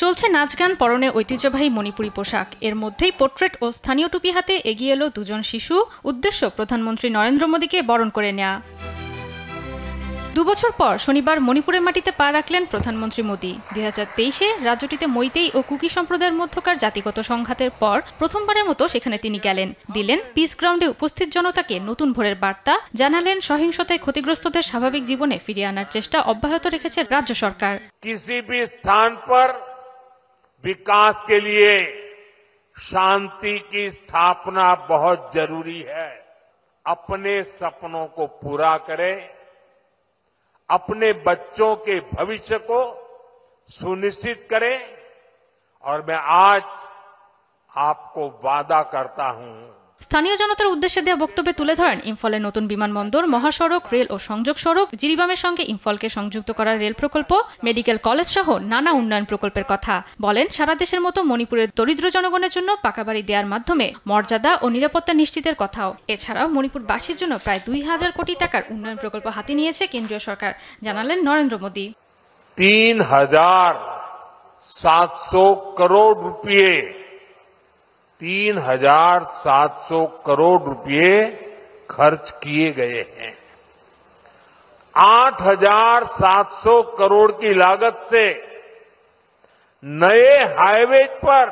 চলছে নাচ গান, পরনে ঐতিহ্যবাহী মণিপুরী পোশাক। এর মধ্যেই পোর্ট্রেট ও স্থানীয় টুপি হাতে এগিয়ে এলো দুজন শিশু। উদ্দেশ্য প্রধানমন্ত্রী নরেন্দ্র মোদীকে বরণ করে নেয়া। ২ বছর পর শনিবার মণিপুরের মাটিতে পা রাখলেন প্রধানমন্ত্রী মোদী। ২০২৩-এ রাজ্যটিতে মৈতেই ও কুকি সম্প্রদায়ের মধ্যকার জাতিগত সংঘাতের পর প্রথমবারের মতো সেখানে তিনি গেলেন, দিলেন পিস গ্রাউন্ডে উপস্থিত জনতাকে নতুন ভোরের বার্তা, জানালেন সহিংসতায় ক্ষতিগ্রস্তদের স্বাভাবিক জীবনে ফিরিয়ে আনার চেষ্টা অব্যাহত রেখেছে রাজ্য সরকার। किसी भी स्थान पर विकास के लिए शांति की स्थापना बहुत जरूरी है। अपने सपनों को पूरा करें, अपने बच्चों के भविष्य को सुनिश्चित करें और मैं आज आपको वादा करता हूं। স্থানীয় জনতার উদ্দেশ্যে দেওয়া বক্তব্যে তুলে ধরেন ইম্ফলের নতুন বিমানবন্দর, মহাসড়ক, রেল ও সংযোগ সড়ক, জিরিবামের সঙ্গে ইম্ফলকে সংযুক্ত করার রেল প্রকল্প, মেডিকেল কলেজ সহ নানা উন্নয়ন প্রকল্পের কথা। বলেন, সারা দেশের মতো মণিপুরের দরিদ্র জনগণের জন্য পাকা বাড়ি দেওয়ার মাধ্যমে মর্যাদা ও নিরাপত্তা নিশ্চিতের কথাও। এছাড়াও মণিপুরবাসীর জন্য প্রায় ২,০০০ কোটি টাকার উন্নয়ন প্রকল্প হাতে নিয়েছে কেন্দ্রীয় সরকার, জানালেন নরেন্দ্র মোদী। 3,700 करोड़ रुपये 3,700 करोड़ रुपये खर्च किए गए हैं। 8,700 करोड़ की लागत से नए हाईवे पर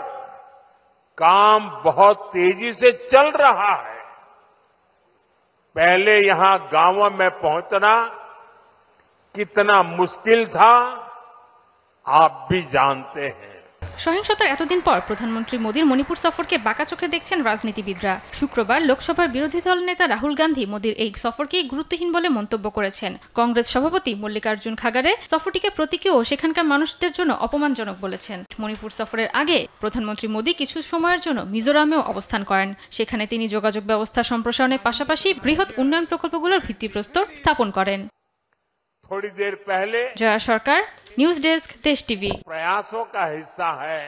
काम बहुत तेजी से चल रहा है। पहले यहां गांवों में पहुंचना कितना मुश्किल था आप भी जानते हैं। সহিংসতার এতদিন পর প্রধানমন্ত্রী মোদীর মণিপুর সফরকে বাঁকা চোখে দেখছেন রাজনীতিবিদরা। শুক্রবার লোকসভার বিরোধী দল নেতা রাহুল গান্ধী মোদীর এই সফরকে গুরুত্বহীন বলে মন্তব্য করেছেন। কংগ্রেস সভাপতি মল্লিকার্জুন খাগারে সফরটিকে প্রতীকী ও সেখানকার মানুষদের জন্য অপমানজনক বলেছেন। মণিপুর সফরের আগে প্রধানমন্ত্রী মোদী কিছু সময়ের জন্য মিজোরামেও অবস্থান করেন। সেখানে তিনি যোগাযোগ ব্যবস্থা সম্প্রসারণের পাশাপাশি বৃহৎ উন্নয়ন প্রকল্পগুলোর ভিত্তিপ্রস্তর স্থাপন করেন। थोड़ी देर पहले জয়া সরকার, নিউজ ডেস্ক, দেশ টিভি। प्रयासों का हिस्सा है।